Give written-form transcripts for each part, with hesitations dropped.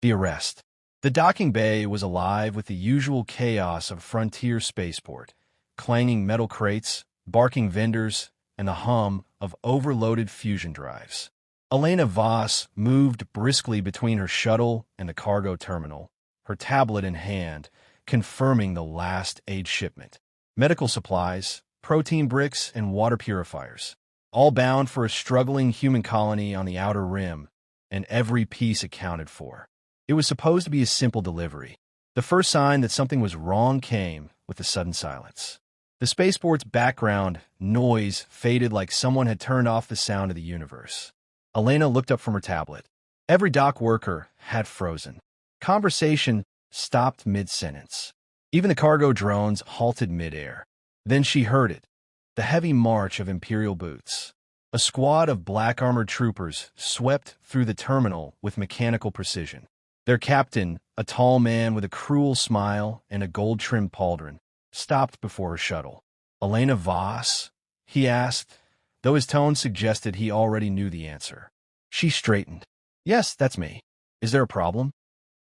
The arrest. The docking bay was alive with the usual chaos of a frontier spaceport, clanging metal crates, barking vendors, and the hum of overloaded fusion drives. Elena Voss moved briskly between her shuttle and the cargo terminal, her tablet in hand, confirming the last aid shipment. Medical supplies, protein bricks, and water purifiers, all bound for a struggling human colony on the outer rim, and every piece accounted for. It was supposed to be a simple delivery. The first sign that something was wrong came with the sudden silence. The spaceport's background noise faded like someone had turned off the sound of the universe. Elena looked up from her tablet. Every dock worker had frozen. Conversation stopped mid-sentence. Even the cargo drones halted mid-air. Then she heard it, the heavy march of Imperial boots. A squad of black-armored troopers swept through the terminal with mechanical precision. Their captain, a tall man with a cruel smile and a gold-trimmed pauldron, stopped before her shuttle. "Elena Voss?" he asked, though his tone suggested he already knew the answer. She straightened. "Yes, that's me. Is there a problem?"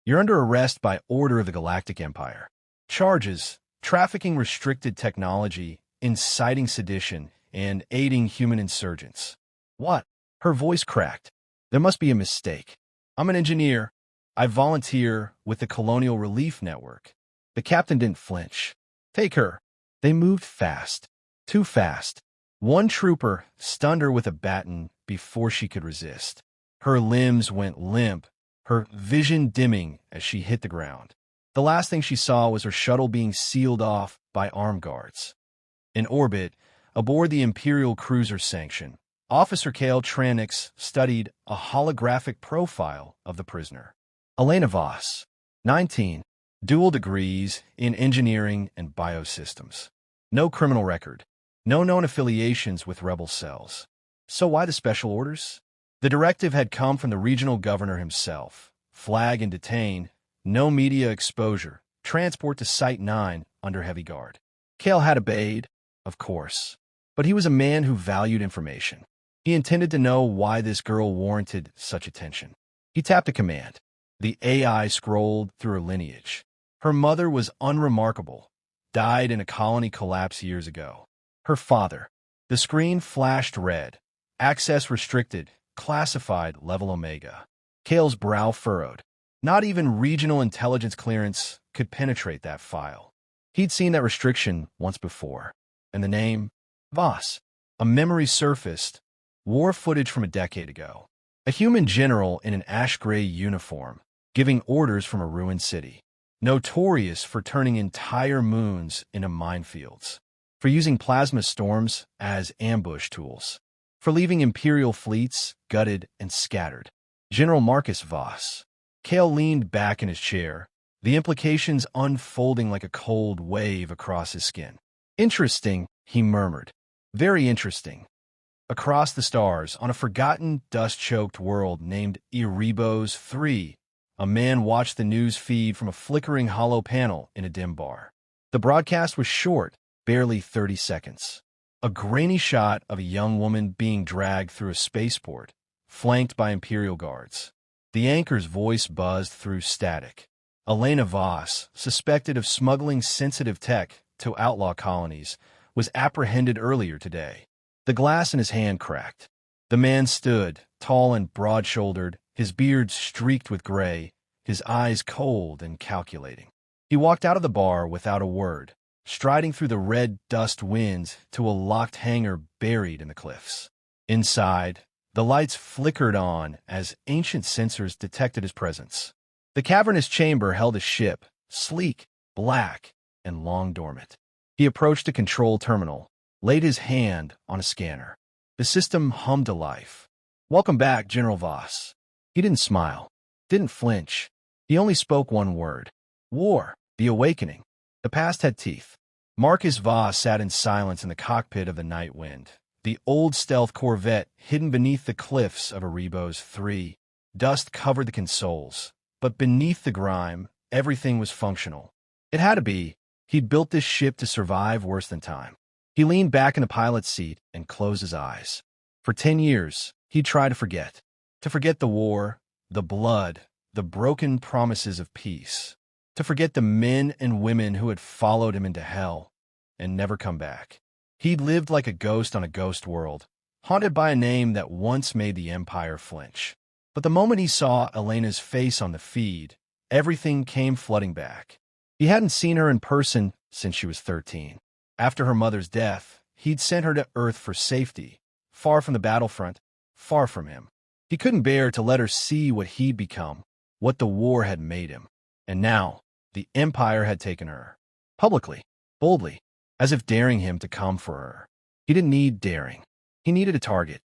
"You're under arrest by order of the Galactic Empire. Charges: trafficking restricted technology, inciting sedition, and aiding human insurgents." "What?" Her voice cracked. "There must be a mistake. I'm an engineer. I volunteer with the Colonial Relief Network." The captain didn't flinch. "Take her." They moved fast. Too fast. One trooper stunned her with a baton before she could resist. Her limbs went limp, her vision dimming as she hit the ground. The last thing she saw was her shuttle being sealed off by armed guards. In orbit, aboard the Imperial cruiser Sanction, Officer Kale Tranix studied a holographic profile of the prisoner. Elena Voss, 19, dual degrees in engineering and biosystems. No criminal record, no known affiliations with rebel cells. So why the special orders? The directive had come from the regional governor himself. Flag and detain, no media exposure, transport to Site 9 under heavy guard. Kale had obeyed, of course, but he was a man who valued information. He intended to know why this girl warranted such attention. He tapped a command. The AI scrolled through her lineage. Her mother was unremarkable, died in a colony collapse years ago. Her father. The screen flashed red. Access restricted, classified level Omega. Kale's brow furrowed. Not even regional intelligence clearance could penetrate that file. He'd seen that restriction once before. And the name? Voss. A memory surfaced. War footage from a decade ago. A human general in an ash-gray uniform, giving orders from a ruined city. Notorious for turning entire moons into minefields. For using plasma storms as ambush tools. For leaving Imperial fleets gutted and scattered. General Marcus Voss. Kale leaned back in his chair, the implications unfolding like a cold wave across his skin. "Interesting," he murmured. "Very interesting." Across the stars, on a forgotten, dust-choked world named Erebos 3, a man watched the news feed from a flickering hollow panel in a dim bar. The broadcast was short, barely 30 seconds. A grainy shot of a young woman being dragged through a spaceport, flanked by Imperial guards. The anchor's voice buzzed through static. Elena Voss, suspected of smuggling sensitive tech to outlaw colonies, was apprehended earlier today. The glass in his hand cracked. The man stood, tall and broad-shouldered, his beard streaked with gray, his eyes cold and calculating. He walked out of the bar without a word, striding through the red dust winds to a locked hangar buried in the cliffs. Inside, the lights flickered on as ancient sensors detected his presence. The cavernous chamber held a ship, sleek, black, and long dormant. He approached a control terminal, laid his hand on a scanner. The system hummed to life. "Welcome back, General Voss." He didn't smile, didn't flinch. He only spoke one word. War, the awakening. The past had teeth. Marcus Voss sat in silence in the cockpit of the Night Wind, the old stealth corvette hidden beneath the cliffs of Erebos 3. Dust covered the consoles, but beneath the grime, everything was functional. It had to be. He'd built this ship to survive worse than time. He leaned back in the pilot's seat and closed his eyes. For 10 years, he'd tried to forget. To forget the war, the blood, the broken promises of peace, to forget the men and women who had followed him into hell and never come back. He'd lived like a ghost on a ghost world, haunted by a name that once made the Empire flinch. But the moment he saw Elena's face on the feed, everything came flooding back. He hadn't seen her in person since she was 13. After her mother's death, he'd sent her to Earth for safety, far from the battlefront, far from him. He couldn't bear to let her see what he'd become, what the war had made him. And now, the Empire had taken her. Publicly, boldly, as if daring him to come for her. He didn't need daring. He needed a target.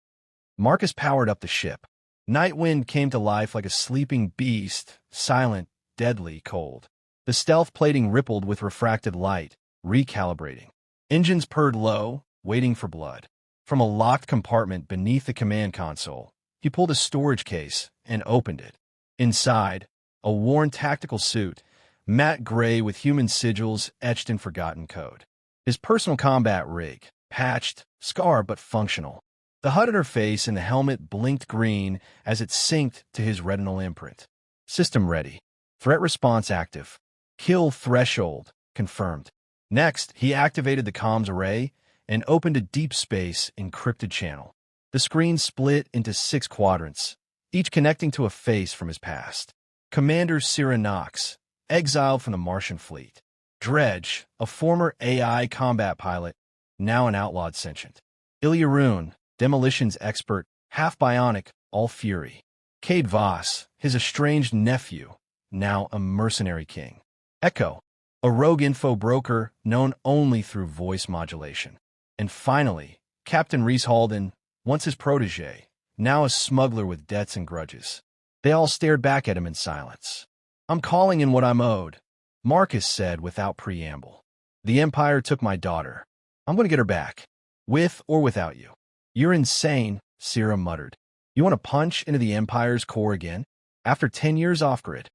Marcus powered up the ship. Nightwind came to life like a sleeping beast, silent, deadly cold. The stealth plating rippled with refracted light, recalibrating. Engines purred low, waiting for blood. From a locked compartment beneath the command console, he pulled a storage case and opened it. Inside, a worn tactical suit, matte gray with human sigils etched in forgotten code. His personal combat rig, patched, scarred but functional. The HUD on her face and the helmet blinked green as it synced to his retinal imprint. System ready. Threat response active. Kill threshold confirmed. Next, he activated the comms array and opened a deep space encrypted channel. The screen split into 6 quadrants, each connecting to a face from his past. Commander Sira Nox, exiled from the Martian fleet. Dredge, a former AI combat pilot, now an outlawed sentient. Ilya, demolitions expert, half bionic, all fury. Cade Voss, his estranged nephew, now a mercenary king. Echo, a rogue info broker known only through voice modulation. And finally, Captain Reese Halden, once his protege, now a smuggler with debts and grudges. They all stared back at him in silence. "I'm calling in what I'm owed," Marcus said without preamble. "The Empire took my daughter. I'm going to get her back, with or without you." "You're insane," Sira muttered. "You want to punch into the Empire's core again? After 10 years off-grid?"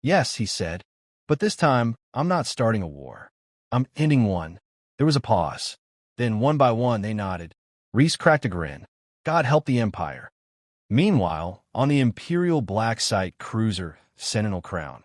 "Yes," he said, "but this time, I'm not starting a war. I'm ending one." There was a pause. Then, one by one, they nodded. Reese cracked a grin. "God help the Empire." Meanwhile, on the Imperial Black Site cruiser, Sentinel Crown,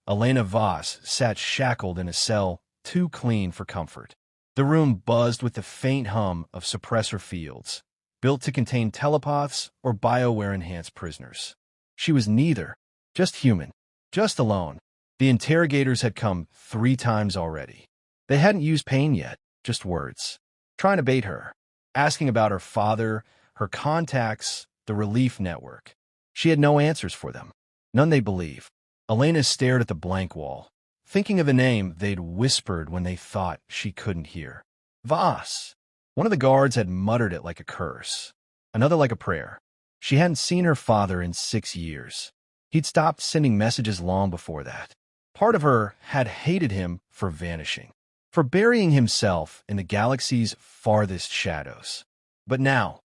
Elena Voss sat shackled in a cell too clean for comfort. The room buzzed with the faint hum of suppressor fields, built to contain telepaths or BioWare-enhanced prisoners. She was neither, just human, just alone. The interrogators had come 3 times already. They hadn't used pain yet, just words. Trying to bait her, asking about her father, her contacts, the relief network. She had no answers for them, none they believe. Elena stared at the blank wall, thinking of a name they'd whispered when they thought she couldn't hear. Voss. One of the guards had muttered it like a curse, another like a prayer. She hadn't seen her father in 6 years. He'd stopped sending messages long before that. Part of her had hated him for vanishing, for burying himself in the galaxy's farthest shadows. But now,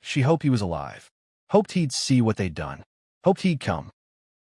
she hoped he was alive, hoped he'd see what they'd done, hoped he'd come.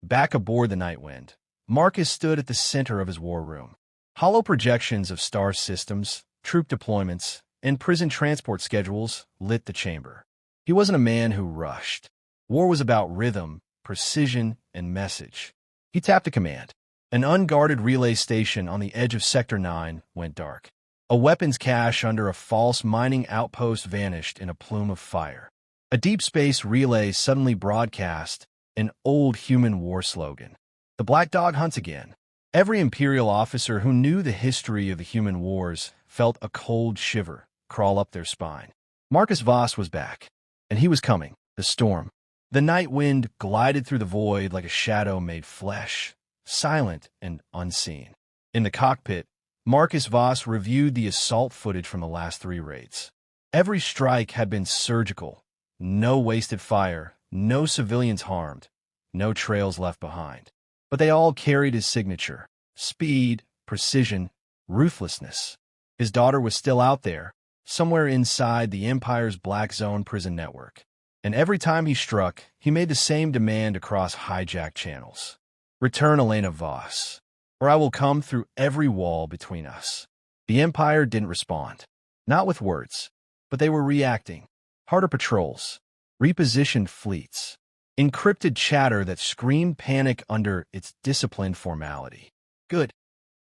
Back aboard the Nightwind, Marcus stood at the center of his war room. Hollow projections of star systems, troop deployments, and prison transport schedules lit the chamber. He wasn't a man who rushed. War was about rhythm, precision, and message. He tapped a command. An unguarded relay station on the edge of Sector 9 went dark. A weapons cache under a false mining outpost vanished in a plume of fire. A deep space relay suddenly broadcast an old human war slogan. "The Black Dog hunts again." Every Imperial officer who knew the history of the human wars felt a cold shiver crawl up their spine. Marcus Voss was back, and he was coming, the storm. The night wind glided through the void like a shadow made flesh, silent and unseen. In the cockpit, Marcus Voss reviewed the assault footage from the last 3 raids. Every strike had been surgical. No wasted fire, no civilians harmed, no trails left behind. But they all carried his signature: speed, precision, ruthlessness. His daughter was still out there, somewhere inside the Empire's Black Zone prison network. And every time he struck, he made the same demand across hijacked channels. "Return Elena Voss, or I will come through every wall between us." The Empire didn't respond. Not with words, but they were reacting. Harder patrols, repositioned fleets, encrypted chatter that screamed panic under its disciplined formality. Good.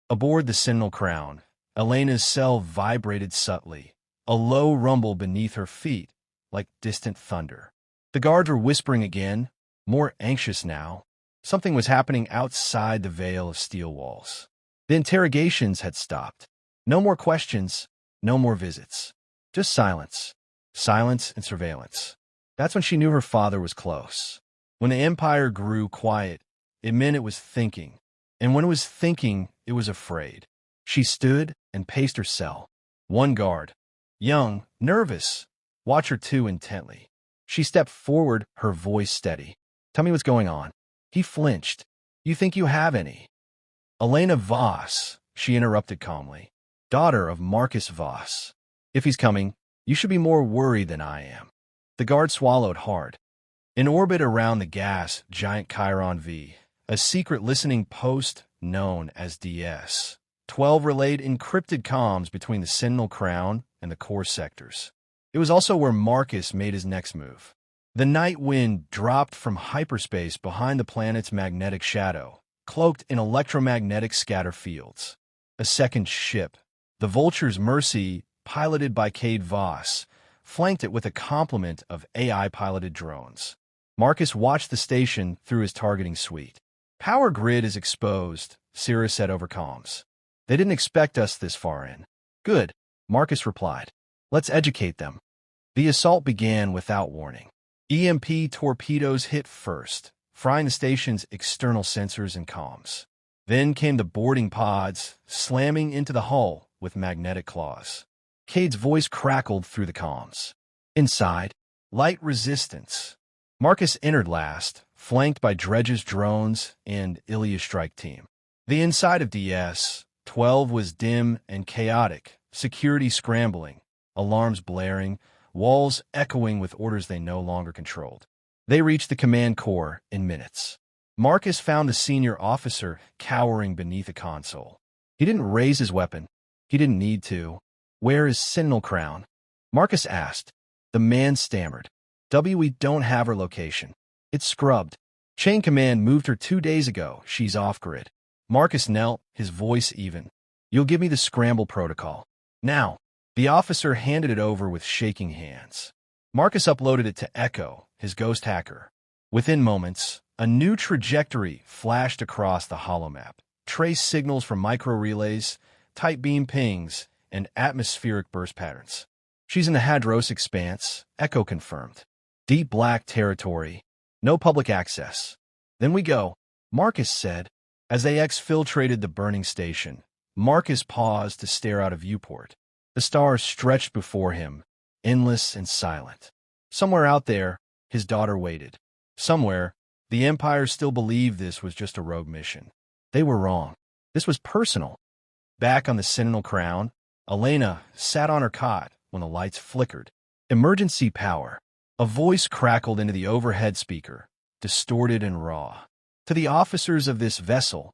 Aboard the Sentinel Crown, Elena's cell vibrated subtly, a low rumble beneath her feet, like distant thunder. The guards were whispering again, more anxious now. Something was happening outside the veil of steel walls. The interrogations had stopped. No more questions, no more visits. Just silence. Silence and surveillance. That's when she knew her father was close. When the Empire grew quiet, it meant it was thinking. And when it was thinking, it was afraid. She stood and paced her cell. One guard, young, nervous, watched her too intently. She stepped forward, her voice steady. Tell me what's going on. He flinched. You think you have any? Elena Voss, she interrupted calmly. Daughter of Marcus Voss. If he's coming, you should be more worried than I am. The guard swallowed hard. In orbit around the gas giant Chiron V, a secret listening post known as DS-12 relayed encrypted comms between the Sentinel Crown and the core sectors. It was also where Marcus made his next move. The night wind dropped from hyperspace behind the planet's magnetic shadow, cloaked in electromagnetic scatter fields. A second ship, the Vulture's Mercy, piloted by Cade Voss, flanked it with a complement of AI-piloted drones. Marcus watched the station through his targeting suite. Power grid is exposed, Syrah said over comms. They didn't expect us this far in. Good, Marcus replied. Let's educate them. The assault began without warning. EMP torpedoes hit first, frying the station's external sensors and comms. Then came the boarding pods, slamming into the hull with magnetic claws. Cade's voice crackled through the comms. Inside, light resistance. Marcus entered last, flanked by Dredge's drones and Ilya's strike team. The inside of DS-12 was dim and chaotic, security scrambling, alarms blaring, walls echoing with orders they no longer controlled. They reached the command core in minutes. Marcus found the senior officer cowering beneath a console. He didn't raise his weapon. He didn't need to. Where is Sentinel Crown? Marcus asked. The man stammered. We don't have her location. It's scrubbed. Chain Command moved her 2 days ago. She's off-grid. Marcus knelt, his voice even. You'll give me the scramble protocol. Now. The officer handed it over with shaking hands. Marcus uploaded it to Echo, his ghost hacker. Within moments, a new trajectory flashed across the holomap. Trace signals from micro-relays, tight beam pings, and atmospheric burst patterns. She's in the Hadros Expanse, Echo confirmed. Deep black territory. No public access. Then we go, Marcus said. As they exfiltrated the burning station, Marcus paused to stare out a viewport. The stars stretched before him, endless and silent. Somewhere out there, his daughter waited. Somewhere, the Empire still believed this was just a rogue mission. They were wrong. This was personal. Back on the Sentinel Crown, Elena sat on her cot when the lights flickered. Emergency power. A voice crackled into the overhead speaker, distorted and raw. To the officers of this vessel,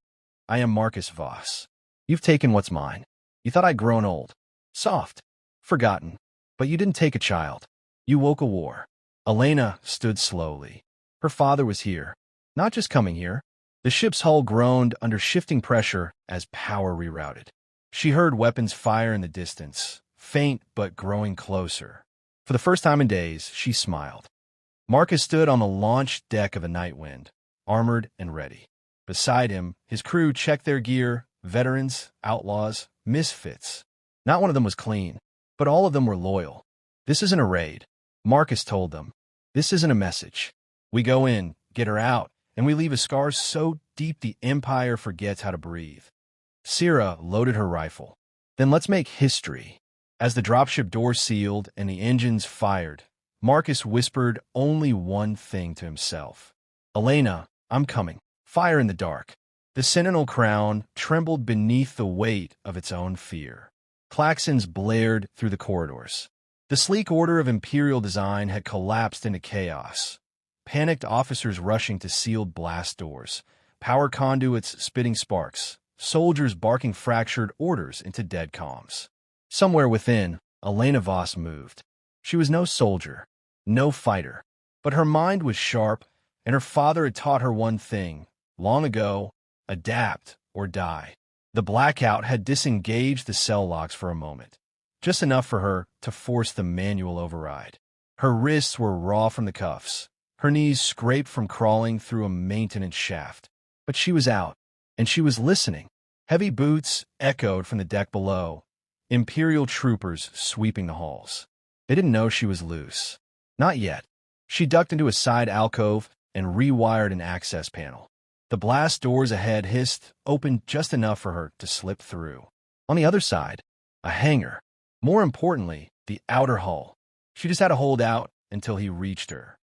I am Marcus Voss. You've taken what's mine. You thought I'd grown old. Soft. Forgotten. But you didn't take a child. You woke a war. Elena stood slowly. Her father was here. Not just coming here. The ship's hull groaned under shifting pressure as power rerouted. She heard weapons fire in the distance, faint but growing closer. For the first time in days, she smiled. Marcus stood on the launch deck of a Nightwind, armored and ready. Beside him, his crew checked their gear, veterans, outlaws, misfits. Not one of them was clean, but all of them were loyal. This isn't a raid, Marcus told them. This isn't a message. We go in, get her out, and we leave a scar so deep the Empire forgets how to breathe. Syrah loaded her rifle. Then let's make history. As the dropship door sealed and the engines fired, Marcus whispered only one thing to himself. Elena, I'm coming. Fire in the dark. The Sentinel Crown trembled beneath the weight of its own fear. Klaxons blared through the corridors. The sleek order of Imperial design had collapsed into chaos. Panicked officers rushing to sealed blast doors, power conduits spitting sparks, soldiers barking fractured orders into dead comms. Somewhere within, Elena Voss moved. She was no soldier, no fighter, but her mind was sharp, and her father had taught her one thing, long ago: adapt or die. The blackout had disengaged the cell locks for a moment, just enough for her to force the manual override. Her wrists were raw from the cuffs, her knees scraped from crawling through a maintenance shaft. But she was out, and she was listening. Heavy boots echoed from the deck below, Imperial troopers sweeping the halls. They didn't know she was loose. Not yet. She ducked into a side alcove and rewired an access panel. The blast doors ahead hissed open just enough for her to slip through. On the other side, a hangar. More importantly, the outer hull. She just had to hold out until he reached her.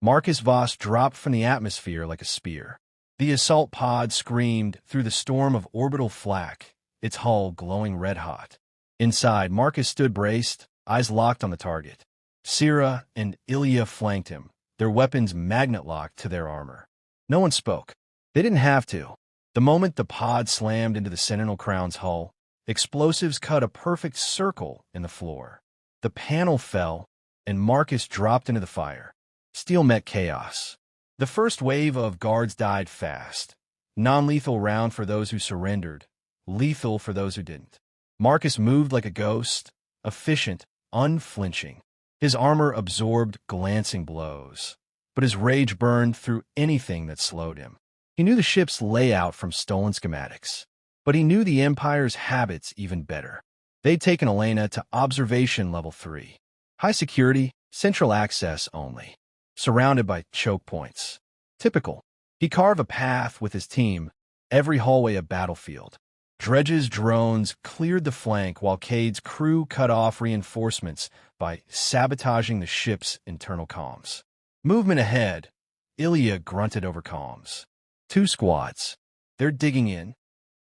Marcus Voss dropped from the atmosphere like a spear. The assault pod screamed through the storm of orbital flak, its hull glowing red-hot. Inside, Marcus stood braced, eyes locked on the target. Sira and Ilya flanked him, their weapons magnet-locked to their armor. No one spoke. They didn't have to. The moment the pod slammed into the Sentinel Crown's hull, explosives cut a perfect circle in the floor. The panel fell, and Marcus dropped into the fire. Steel met chaos. The first wave of guards died fast. Non-lethal round for those who surrendered, lethal for those who didn't. Marcus moved like a ghost, efficient, unflinching. His armor absorbed glancing blows, but his rage burned through anything that slowed him. He knew the ship's layout from stolen schematics, but he knew the Empire's habits even better. They'd taken Elena to observation level 3. High security, central access only, surrounded by choke points. Typical. He carved a path with his team, every hallway a battlefield. Dredge's drones cleared the flank while Cade's crew cut off reinforcements by sabotaging the ship's internal comms. Movement ahead, Ilya grunted over comms. 2 squads. They're digging in.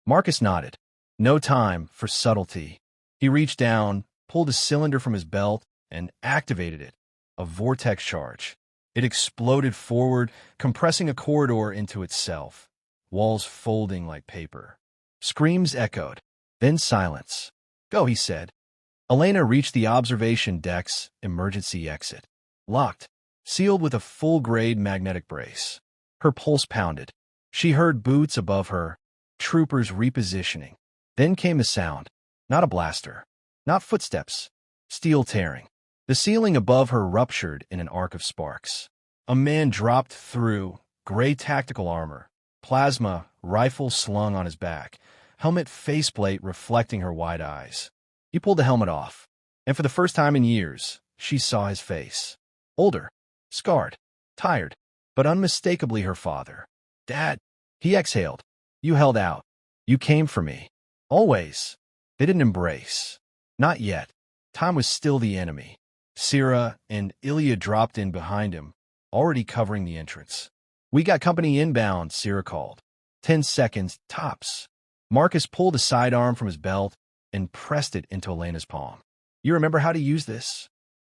Marcus nodded. No time for subtlety. He reached down, pulled a cylinder from his belt, and activated it. A vortex charge. It exploded forward, compressing a corridor into itself, walls folding like paper. Screams echoed, then silence. Go, he said. Elena reached the observation deck's emergency exit. Locked, sealed with a full-grade magnetic brace. Her pulse pounded. She heard boots above her, troopers repositioning. Then came a sound. Not a blaster. Not footsteps. Steel tearing. The ceiling above her ruptured in an arc of sparks. A man dropped through, gray tactical armor, plasma rifle slung on his back, helmet faceplate reflecting her wide eyes. He pulled the helmet off, and for the first time in years, she saw his face. Older, scarred, tired, but unmistakably her father. Dad, he exhaled. You held out. You came for me. Always. They didn't embrace. Not yet. Time was still the enemy. Sira and Ilya dropped in behind him, already covering the entrance. We got company inbound, Sira called. 10 seconds, tops. Marcus pulled a sidearm from his belt and pressed it into Elena's palm. You remember how to use this?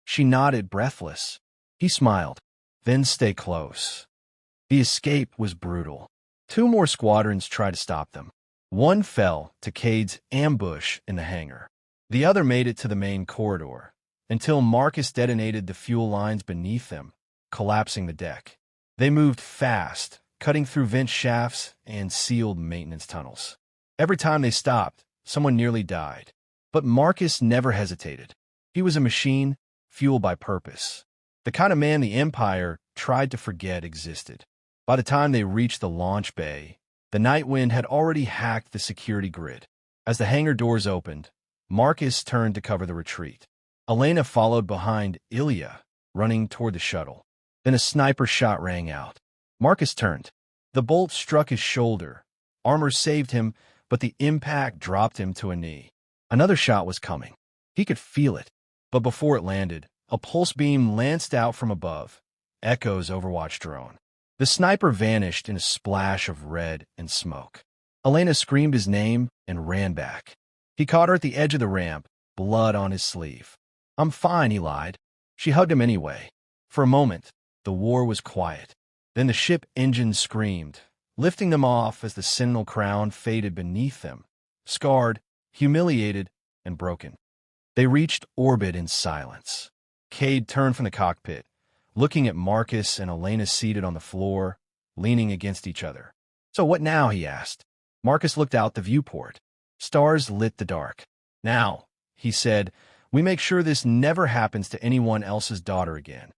She nodded, breathless. He smiled. Then stay close. The escape was brutal. 2 more squadrons tried to stop them. One fell to Cade's ambush in the hangar. The other made it to the main corridor, until Marcus detonated the fuel lines beneath them, collapsing the deck. They moved fast, cutting through vent shafts and sealed maintenance tunnels. Every time they stopped, someone nearly died. But Marcus never hesitated. He was a machine, fueled by purpose. The kind of man the Empire tried to forget existed. By the time they reached the launch bay, the night wind had already hacked the security grid. As the hangar doors opened, Marcus turned to cover the retreat. Elena followed behind Ilya, running toward the shuttle. Then a sniper shot rang out. Marcus turned. The bolt struck his shoulder. Armor saved him, but the impact dropped him to a knee. Another shot was coming. He could feel it. But before it landed, a pulse beam lanced out from above. Echo's Overwatch drone. The sniper vanished in a splash of red and smoke. Elena screamed his name and ran back. He caught her at the edge of the ramp, blood on his sleeve. I'm fine, he lied. She hugged him anyway. For a moment, the war was quiet. Then the ship engine screamed, lifting them off as the Sentinel Crown faded beneath them, scarred, humiliated, and broken. They reached orbit in silence. Cade turned from the cockpit, looking at Marcus and Elena seated on the floor, leaning against each other. "So what now?" he asked. Marcus looked out the viewport. Stars lit the dark. "Now," he said, "we make sure this never happens to anyone else's daughter again.